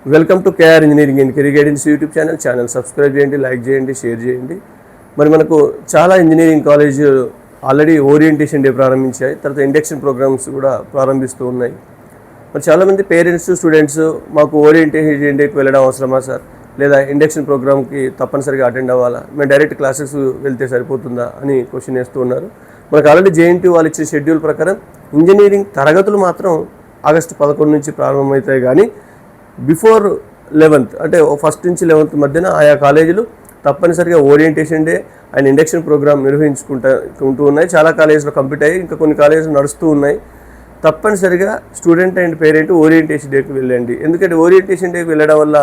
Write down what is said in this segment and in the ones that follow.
Welcome to K R engineering and career guidance YouTube channel subscribe చేయండి, like చేయండి, share చేయండి. మరి మనకు చాలా engineering college already orientation day ప్రారంభించాయి, తర్వాత ఇండక్షన్ ప్రోగ్రామ్స్ కూడా ప్రారంభిస్తూ ఉన్నాయి. మరి చాలామంది పేరెంట్స్, స్టూడెంట్స్ మాకు ఓరియంటేషన్ డేకి వెళ్ళడం అవసరమా సార్, లేదా ఇండక్షన్ ప్రోగ్రామ్కి తప్పనిసరిగా అటెండ్ అవ్వాలా, మేము డైరెక్ట్ క్లాసెస్ వెళ్తే సరిపోతుందా అని క్వశ్చన్ వేస్తూ ఉన్నారు. మనకు ఆల్రెడీ JNTU వాళ్ళు ఇచ్చే షెడ్యూల్ ప్రకారం ఇంజనీరింగ్ తరగతులు మాత్రం ఆగస్టు 11 నుంచి ప్రారంభమవుతాయి. కానీ బిఫోర్ 11th అంటే ఫస్ట్ నుంచి 11th మధ్యన ఆయా కాలేజీలు తప్పనిసరిగా orientation day and induction programme నిర్వహించుకుంటూ ఉన్నాయి. చాలా కాలేజీలో కంప్లీట్ అయ్యి ఇంకా కొన్ని కాలేజీలు నడుస్తూ ఉన్నాయి. తప్పనిసరిగా స్టూడెంట్ అండ్ పేరెంట్ ఓరియంటేషన్ డేకి వెళ్ళండి. ఎందుకంటే ఓరియంటేషన్ డేకి వెళ్ళడం వల్ల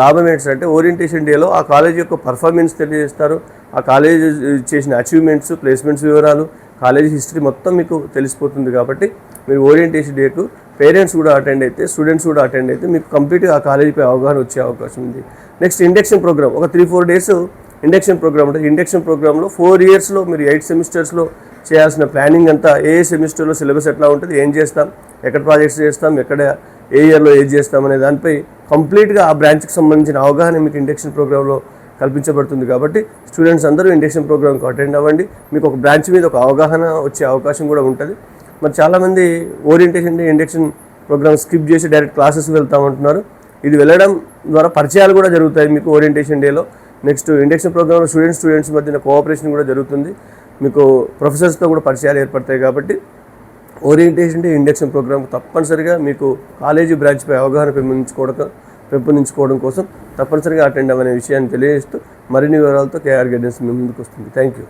లాభం ఏంటంటే ఓరియంటేషన్ డేలో ఆ కాలేజీ యొక్క పర్ఫార్మెన్స్ తెలియజేస్తారు. ఆ కాలేజీ చేసిన అచీవ్మెంట్స్, ప్లేస్మెంట్స్ వివరాలు, కాలేజీ హిస్టరీ మొత్తం మీకు తెలిసిపోతుంది. కాబట్టి మీరు ఓరియంటేషన్ డేకు పేరెంట్స్ కూడా అటెండ్ అయితే, స్టూడెంట్స్ కూడా అటెండ్ అయితే మీకు కంప్లీట్గా ఆ కాలేజీపై అవగాహన వచ్చే అవకాశం ఉంది. నెక్స్ట్ ఇండక్షన్ ప్రోగ్రామ్ ఒక 3-4 డేస్ ఇండక్షన్ ప్రోగ్రామ్ ఉంటుంది. ఇండక్షన్ ప్రోగ్రాంలో 4 ఇయర్స్లో మీరు 8 సెమిస్టర్స్లో చేయాల్సిన ప్లానింగ్ అంతా, ఏ సెమిస్టర్లో సిలబస్ ఎట్లా ఉంటుంది, ఏం చేస్తాం, ఎక్కడ ప్రాజెక్ట్స్ చేస్తాం, ఎక్కడ ఏ ఇయర్లో ఏది చేస్తాం అనే దానిపై కంప్లీట్గా ఆ బ్రాంచ్కి సంబంధించిన అవగాహన మీకు ఇండక్షన్ ప్రోగ్రాంలో కల్పించబడుతుంది. కాబట్టి స్టూడెంట్స్ అందరూ ఇండక్షన్ ప్రోగ్రామ్కి అటెండ్ అవ్వండి. మీకు ఒక బ్రాంచ్ మీద ఒక అవగాహన వచ్చే అవకాశం కూడా ఉంటుంది. మరి చాలామంది orientation day induction programme skip చేసి డైరెక్ట్ క్లాసెస్ వెళ్తామంటున్నారు. ఇది వెళ్ళడం ద్వారా పరిచయాలు కూడా జరుగుతాయి మీకు ఓరియంటేషన్ డేలో. నెక్స్ట్ ఇండక్షన్ ప్రోగ్రాంలో స్టూడెంట్స్ మధ్యన కోఆపరేషన్ కూడా జరుగుతుంది. మీకు ప్రొఫెసర్స్తో కూడా పరిచయాలు ఏర్పడతాయి. కాబట్టి ఓరియంటేషన్ డే ఇండక్షన్ ప్రోగ్రామ్ తప్పనిసరిగా మీకు కాలేజీ బ్రాంచ్పై అవగాహన పెంపొందించుకోవడం కోసం తప్పనిసరిగా అటెండ్ అవ్వనే విషయాన్ని తెలియజేస్తూ మరిన్ని వివరాలతో కేఆర్ గైడెన్స్ మీ ముందుకు వస్తుంది. Thank you.